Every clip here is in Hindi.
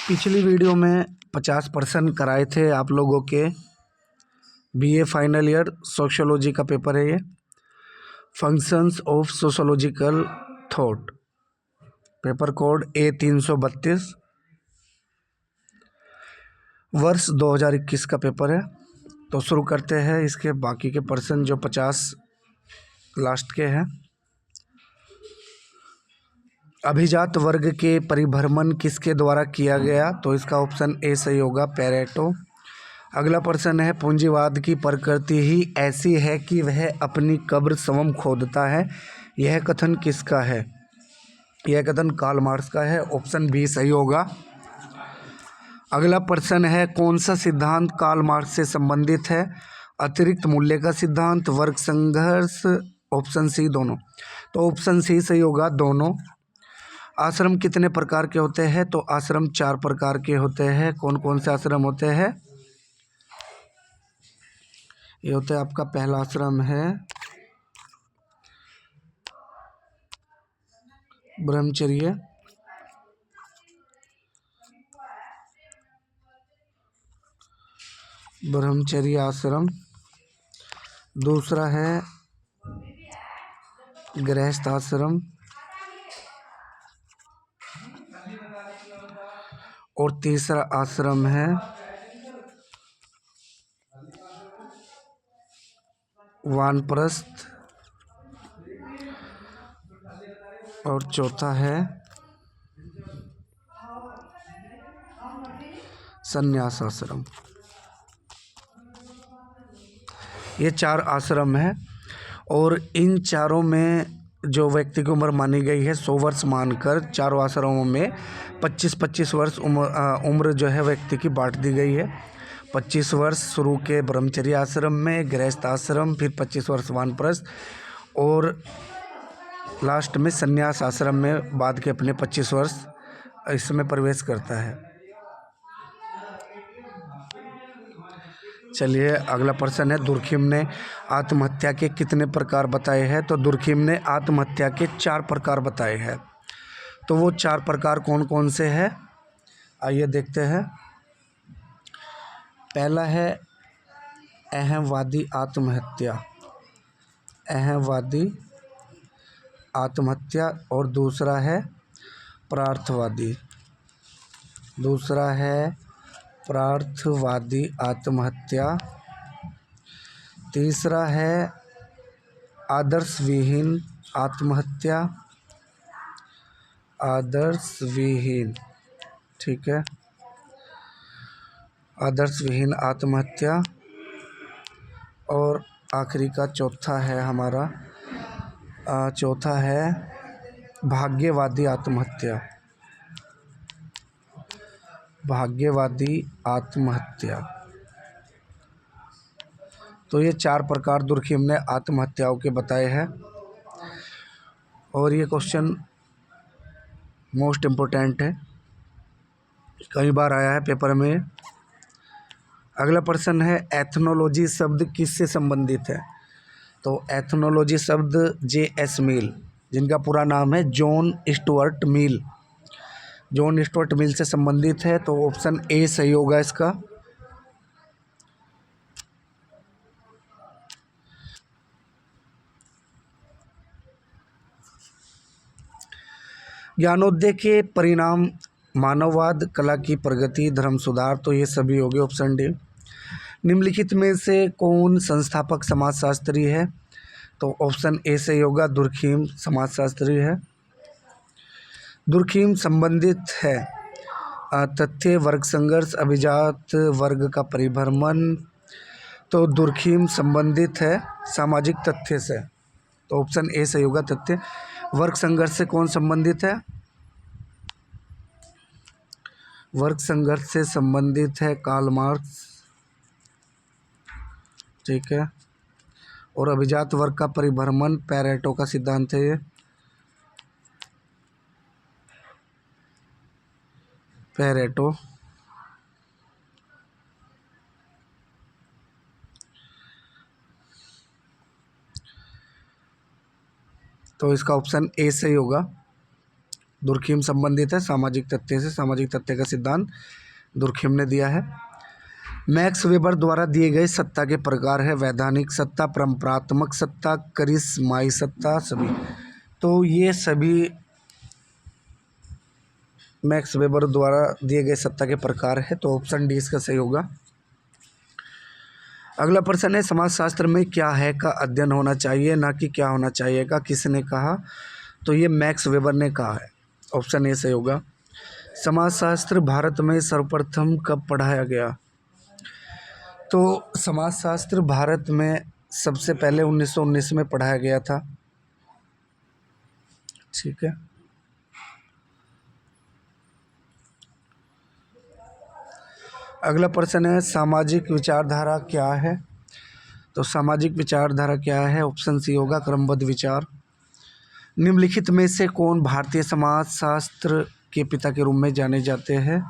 पिछली वीडियो में 50% कराए थे आप लोगों के बीए फाइनल ईयर सोशियोलॉजी का पेपर है ये, functions of sociological thought, paper code A332, वर्ष 2021 का पेपर है। तो शुरू करते हैं इसके बाकी के पर्सन जो 50 लास्ट के हैं। अभिजात वर्ग के परिभ्रमण किसके द्वारा किया गया? तो इसका ऑप्शन ए सही होगा, पेरेटो। अगला प्रश्न है, पूंजीवाद की प्रकृति ही ऐसी है कि वह अपनी कब्र स्वयं खोदता है, यह कथन किसका है? यह कथन कार्ल मार्क्स का है, ऑप्शन बी सही होगा। अगला प्रश्न है, कौन सा सिद्धांत कार्ल मार्क्स से संबंधित है? अतिरिक्त मूल्य का सिद्धांत, वर्ग संघर्ष, ऑप्शन सी दोनों। तो ऑप्शन सी सही होगा, दोनों। आश्रम कितने प्रकार के होते हैं? तो आश्रम 4 प्रकार के होते हैं। कौन कौन से आश्रम होते हैं? ये होता है आपका पहला आश्रम है ब्रह्मचर्य, ब्रह्मचर्य आश्रम। दूसरा है गृहस्थ आश्रम और तीसरा आश्रम है वानप्रस्थ और चौथा है संन्यास आश्रम। ये 4 आश्रम है और इन चारों में जो व्यक्ति की उम्र मानी गई है 100 वर्ष मानकर चारों आश्रमों में 25-25 वर्ष उम्र जो है व्यक्ति की बांट दी गई है। 25 वर्ष शुरू के ब्रह्मचर्य आश्रम में, गृहस्थ आश्रम, फिर 25 वर्ष वानप्रस्थ और लास्ट में संन्यास आश्रम में बाद के अपने 25 वर्ष इसमें प्रवेश करता है। चलिए अगला प्रश्न है, दुर्खिम ने आत्महत्या के कितने प्रकार बताए हैं? तो दुर्खिम ने आत्महत्या के 4 प्रकार बताए हैं। तो वो 4 प्रकार कौन कौन से हैं, आइए देखते हैं। पहला है अहमवादी आत्महत्या, अहमवादी आत्महत्या, और दूसरा है प्रार्थवादी, दूसरा है प्रार्थवादी आत्महत्या, तीसरा है आदर्शविहीन आत्महत्या, आदर्शविहीन, ठीक है, आदर्शविहीन आत्महत्या, और आखिरी का चौथा है हमारा चौथा है भाग्यवादी आत्महत्या, भाग्यवादी आत्महत्या। तो ये 4 प्रकार दुर्खिम ने आत्महत्याओं के बताए हैं और ये क्वेश्चन मोस्ट इम्पोर्टेंट है, कई बार आया है पेपर में। अगला प्रश्न है, एथनोलॉजी शब्द किससे संबंधित है? तो एथनोलॉजी शब्द J.S. मिल, जिनका पूरा नाम है John Stuart Mill, John Stuart Mill से संबंधित है। तो ऑप्शन ए सही होगा इसका। ज्ञानोदय के परिणाम, मानववाद, कला की प्रगति, धर्म सुधार, तो ये सभी हो गए ऑप्शन डी। निम्नलिखित में से कौन संस्थापक समाजशास्त्री है? तो ऑप्शन ए सही होगा, दुर्खिम समाजशास्त्री है। दुर्खिम संबंधित है तथ्य, वर्ग संघर्ष, अभिजात वर्ग का परिभ्रमण। तो दुर्खिम संबंधित है सामाजिक तथ्य से, तो ऑप्शन ए सही होगा, तथ्य। वर्ग संघर्ष से कौन संबंधित है? वर्ग संघर्ष से संबंधित है कार्ल मार्क्स, ठीक है। और अभिजात वर्ग का परिभ्रमण पेरेटो का सिद्धांत है ये, पेरेटो। तो इसका ऑप्शन ए सही होगा। दुर्खिम संबंधित है सामाजिक तथ्य से। सामाजिक तथ्य का सिद्धांत दुर्खिम ने दिया है। मैक्स वेबर द्वारा दिए गए सत्ता के प्रकार है वैधानिक सत्ता, परंपरात्मक सत्ता, करिश्माई सत्ता, सभी। तो ये सभी मैक्स वेबर द्वारा दिए गए सत्ता के प्रकार है, तो ऑप्शन डी इसका सही होगा। अगला प्रश्न है समाजशास्त्र में क्या है का अध्ययन होना चाहिए ना कि क्या होना चाहिए का किसने कहा, तो ये मैक्स वेबर ने कहा है। ऑप्शन ए सही होगा। समाजशास्त्र भारत में सर्वप्रथम कब पढ़ाया गया, तो समाजशास्त्र भारत में सबसे पहले 1919 में पढ़ाया गया था। ठीक है। अगला प्रश्न है सामाजिक विचारधारा क्या है, तो सामाजिक विचारधारा क्या है, ऑप्शन सी होगा क्रमबद्ध विचार। निम्नलिखित में से कौन भारतीय समाजशास्त्र के पिता के रूप में जाने जाते हैं,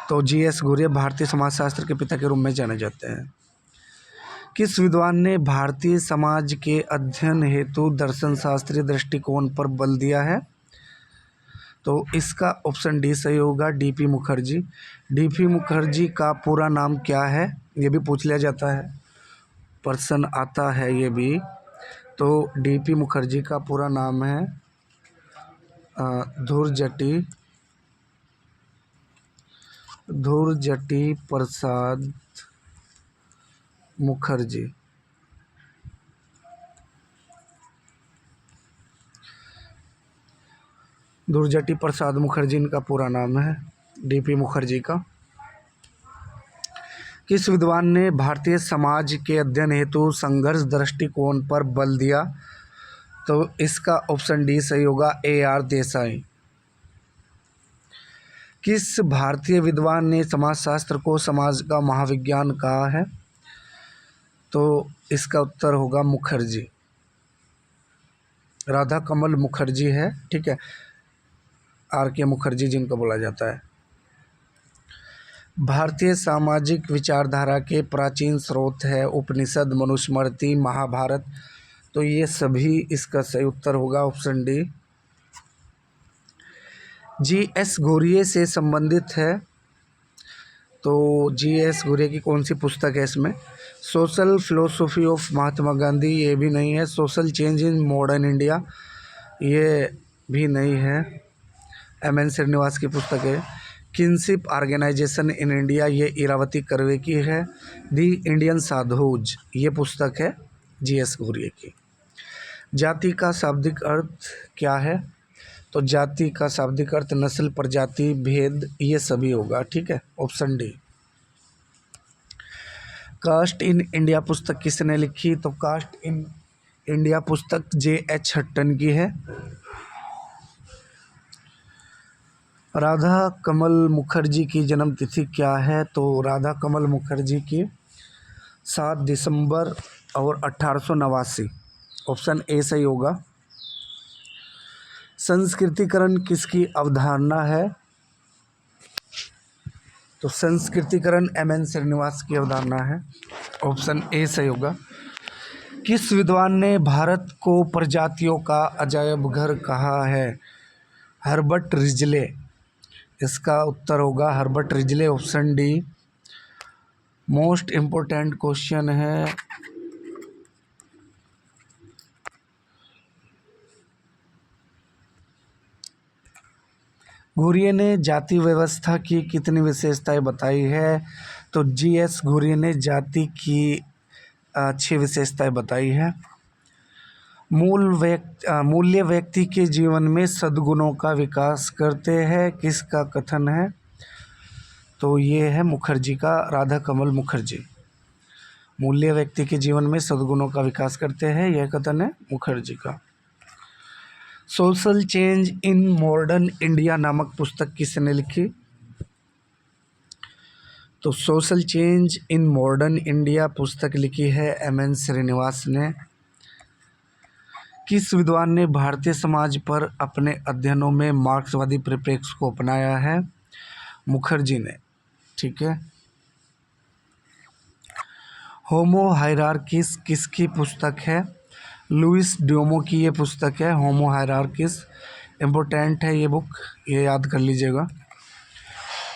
तो जीएस घुरिये भारतीय समाजशास्त्र के पिता के रूप में जाने जाते हैं। किस विद्वान ने भारतीय समाज के अध्ययन हेतु दर्शन शास्त्रीय दृष्टिकोण पर बल दिया है, तो इसका ऑप्शन डी सही होगा डीपी मुखर्जी। डीपी मुखर्जी का पूरा नाम क्या है, ये भी पूछ लिया जाता है, प्रश्न आता है ये भी। तो डीपी मुखर्जी का पूरा नाम है धुरजटी प्रसाद मुखर्जी। धुरजटी प्रसाद मुखर्जी इनका पूरा नाम है, डीपी मुखर्जी का। किस विद्वान ने भारतीय समाज के अध्ययन हेतु संघर्ष दृष्टिकोण पर बल दिया, तो इसका ऑप्शन डी सही होगा AR देसाई। किस भारतीय विद्वान ने समाजशास्त्र को समाज का महाविज्ञान कहा है, तो इसका उत्तर होगा मुखर्जी, राधा कमल मुखर्जी है। ठीक है, RK मुखर्जी जिनको बोला जाता है। भारतीय सामाजिक विचारधारा के प्राचीन स्रोत है उपनिषद, मनुस्मृति, महाभारत, तो ये सभी इसका सही उत्तर होगा ऑप्शन डी। GS घुरिये से संबंधित है, तो GS घुरिये की कौन सी पुस्तक है इसमें, social philosophy of Mahatma Gandhi, ये भी नहीं है। Social change in modern India, ये भी नहीं है, MN श्रीनिवास की पुस्तक है। किनशिप ऑर्गेनाइजेशन इन इंडिया, ये इरावती कर्वे की है। दी इंडियन साधुज, ये पुस्तक है GS घुरिये की। जाति का शाब्दिक अर्थ क्या है, तो जाति का शाब्दिक अर्थ नस्ल, प्रजाति, भेद, ये सभी होगा। ठीक है, option D. Caste in India पुस्तक किसने लिखी, तो कास्ट इन इंडिया पुस्तक JH हट्टन की है। राधा कमल मुखर्जी की जन्म तिथि क्या है, तो राधा कमल मुखर्जी की 7 दिसंबर और 1889, ऑप्शन ए सही होगा। संस्कृतिकरण किसकी अवधारणा है, तो संस्कृतिकरण MN श्रीनिवास की अवधारणा है, ऑप्शन ए सही होगा। किस विद्वान ने भारत को प्रजातियों का अजायब घर कहा है, हर्बर्ट रिजले, इसका उत्तर होगा Herbert Risley, option D. Most important question है, घुरिये ने जाति व्यवस्था की कितनी विशेषताएं बताई है, तो GS घुरिये ने जाति की 6 विशेषताएं बताई है। मूल्य व्यक्ति के जीवन में सद्गुणों का विकास करते हैं, किसका कथन है, तो ये है मुखर्जी का, राधा कमल मुखर्जी। मूल्य व्यक्ति के जीवन में सद्गुणों का विकास करते हैं, यह कथन है मुखर्जी का। Social change in modern India नामक पुस्तक किसने लिखी, तो social change in modern India पुस्तक लिखी है MN श्रीनिवास ने। किस विद्वान ने भारतीय समाज पर अपने अध्ययनों में मार्क्सवादी परिप्रेक्ष्य को अपनाया है, मुखर्जी ने। ठीक है। होमो हायरार्किस किसकी पुस्तक है, लुइस ड्यूमो की ये पुस्तक है होमो हायरार्किस। इम्पोर्टेंट है ये बुक, ये याद कर लीजिएगा।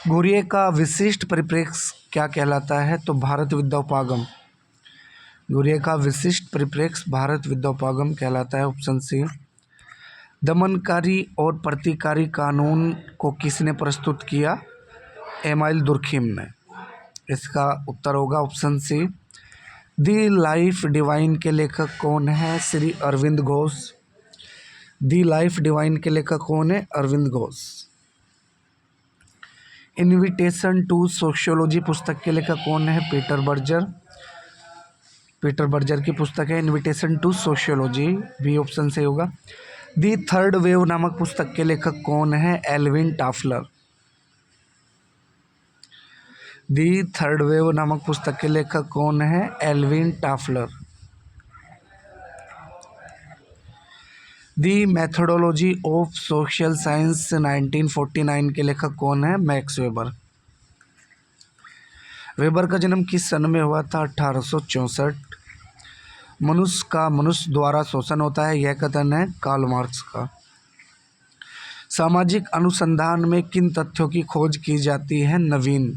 घुरिये का विशिष्ट परिप्रेक्ष्य क्या कहलाता है? तो भारत विद्योपागम। घुरिये का विशिष्ट परिप्रेक्ष्य भारत विद्योपागम कहलाता है, ऑप्शन सी। दमनकारी और प्रतिकारी कानून को किसने प्रस्तुत किया? एमाइल दुर्खिम ने। इसका उत्तर होगा option C. The life divine के लेखक कौन है? Shri Aurobindo Ghosh. The life divine के लेखक कौन है? Aurobindo Ghosh. Invitation to sociology पुस्तक के लेखक कौन है? Peter Berger. पीटर बर्जर की पुस्तक है इनविटेशन टू सोशियोलॉजी, भी ऑप्शन से होगा। दी थर्ड वेव नामक पुस्तक के लेखक कौन है? Alvin Toffler. The third wave नामक पुस्तक के लेखक कौन है? Alvin Toffler. The methodology of social science 1949 के लेखक कौन है? Max weber. वेबर का जन्म किस सन में हुआ था? 1864। मनुष्य का मनुष्य द्वारा शोषण होता है, यह कथन है कार्ल मार्क्स का। सामाजिक अनुसंधान में किन तथ्यों की खोज की जाती है? नवीन।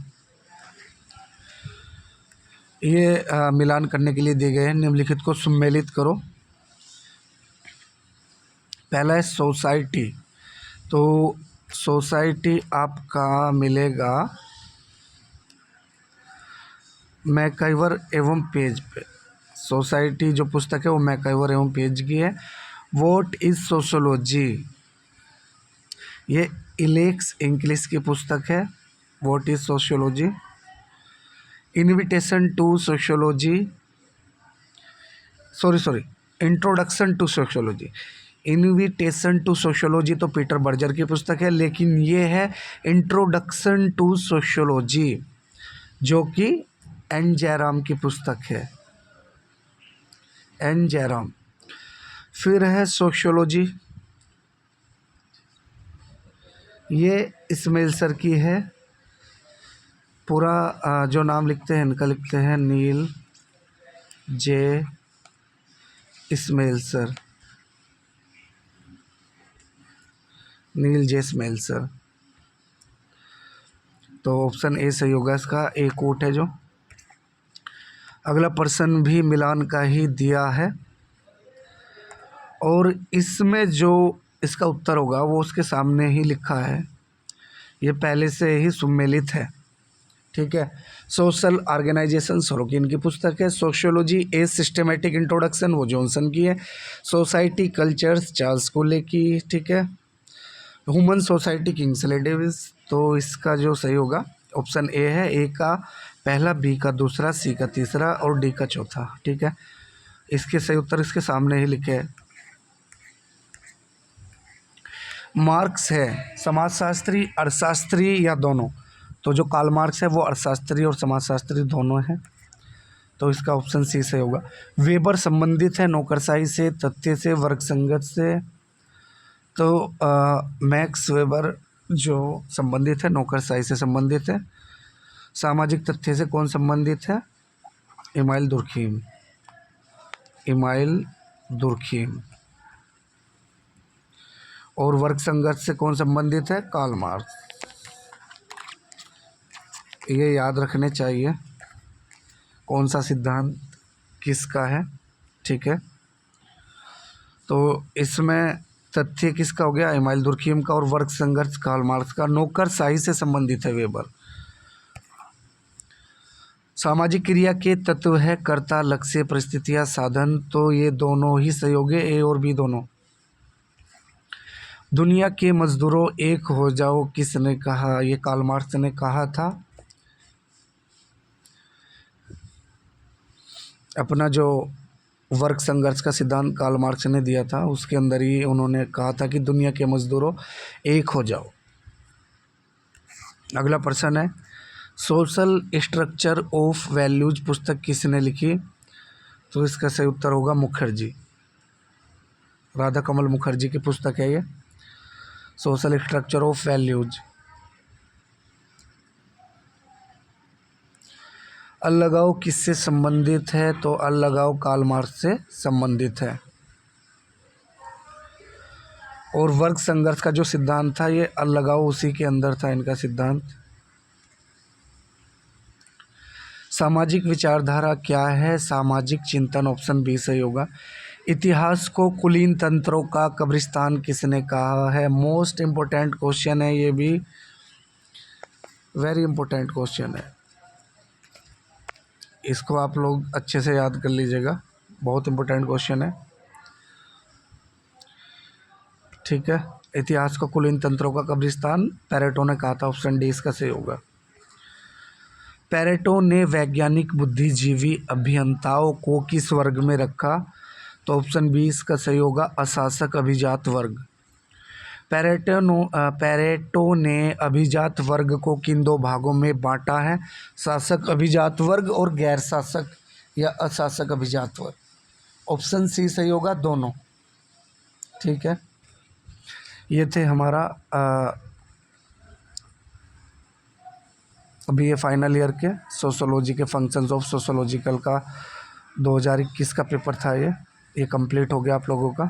ये मिलान करने के लिए दिए गए हैं, निम्नलिखित को सम्मिलित करो। पहला है सोसाइटी, तो सोसाइटी आपका मिलेगा मैकइवर एवं पेज पे। सोसाइटी जो पुस्तक है वो मैकइवर एवं पेज की है। व्हाट इज सोशोलॉजी, ये इलेक्स इंग्लिश की पुस्तक है। What is sociology. Invitation to sociology, sorry introduction to sociology. Invitation to sociology तो पीटर बर्जर की पुस्तक है, लेकिन ये है इंट्रोडक्शन टू सोशियोलॉजी जो कि एन जयराम की पुस्तक है, एन जयराम। फिर है सोशियोलॉजी, ये इस्माइल सर की है। पूरा जो नाम लिखते हैं इनका लिखते हैं नील जे इस्माइल सर, नील जे इस्माइल सर। तो ऑप्शन ए सही होगा इसका, ए कोट है जो। अगला प्रश्न भी मिलान का ही दिया है और इसमें जो इसका उत्तर होगा वो उसके सामने ही लिखा है, ये पहले से ही सम्मिलित है, ठीक है। सोशल ऑर्गेनाइजेशन सोरोकिन की पुस्तक है। सोशियोलॉजी ए सिस्टमेटिक इंट्रोडक्शन वो जॉनसन की है। सोसाइटी कल्चर्स चार्ल्स कोले की, ठीक है। Human society Kingsley Davis. तो इसका जो सही होगा ऑप्शन ए है, ए का पहला, बी का दूसरा, सी का तीसरा और डी का चौथा, ठीक है। इसके सही उत्तर इसके सामने ही लिखे हैं। मार्क्स है समाजशास्त्री, अर्थशास्त्री या दोनों? तो जो कार्ल मार्क्स है वो अर्थशास्त्री और समाजशास्त्री दोनों हैं, तो इसका ऑप्शन सी सही होगा। वेबर संबंधित है नौकरशाही से, तथ्य से, वर्ग संगत से? तो मैक्स वेबर जो संबंधित है नौकरशाही से संबंधित है। सामाजिक तथ्य से कौन संबंधित है? Emile Durkheim, Emile Durkheim. और वर्ग संघर्ष से कौन संबंधित है? Karl Marx. ये याद रखने चाहिए कौन सा सिद्धांत किसका है, ठीक है। तो इसमें तथ्य किसका हो गया? एमाइल दुर्खिम का। और वर्ग संघर्ष कार्ल मार्क्स का। नौकरशाही से संबंधित है वेबर। सामाजिक क्रिया के तत्व है कर्ता, लक्ष्य, परिस्थितियाँ, साधन। तो ये दोनों ही सही हो गए, ए और बी दोनों। दुनिया के मजदूरों एक हो जाओ किसने कहा? ये कार्ल मार्क्स ने कहा था। अपना जो वर्ग संघर्ष का सिद्धांत कार्ल मार्क्स ने दिया था उसके अंदर ही उन्होंने कहा था कि दुनिया के मजदूरों एक हो जाओ। अगला प्रश्न है सोशल स्ट्रक्चर ऑफ वैल्यूज पुस्तक किसने लिखी? तो इसका सही उत्तर होगा मुखर्जी, राधा कमल मुखर्जी की पुस्तक है ये, सोशल स्ट्रक्चर ऑफ वैल्यूज। अलगाव किससे संबंधित है? तो अलगाव कार्ल मार्क्स से संबंधित है। और वर्ग संघर्ष का जो सिद्धांत था ये अलगाव उसी के अंदर था इनका सिद्धांत। सामाजिक विचारधारा क्या है? सामाजिक चिंतन, ऑप्शन बी सही होगा। इतिहास को कुलीन तंत्रों का कब्रिस्तान किसने कहा है? मोस्ट इम्पोर्टेंट क्वेश्चन है ये भी, वेरी इंपॉर्टेंट क्वेश्चन है, इसको आप लोग अच्छे से याद कर लीजिएगा, बहुत इंपॉर्टेंट क्वेश्चन है। ठीक है, इतिहास को कुलीन तंत्रों का कब्रिस्तान पेरेटो ने कहा था, ऑप्शन डी इसका सही होगा। पेरेटो ने वैज्ञानिक बुद्धिजीवी अभियंताओं को किस वर्ग में रखा? तो ऑप्शन बी इसका सही होगा, अशासक अभिजात वर्ग। पेरेटो ने अभिजात वर्ग को किन दो भागों में बांटा है? शासक अभिजात वर्ग और गैर शासक या अशासक अभिजात वर्ग। ऑप्शन सी सही होगा, दोनों। ठीक है, ये थे हमारा अभी ये फाइनल ईयर के सोशोलॉजी के फंक्शंस ऑफ सोशोलॉजिकल का 2021 का पेपर था, ये कंप्लीट हो गया आप लोगों का।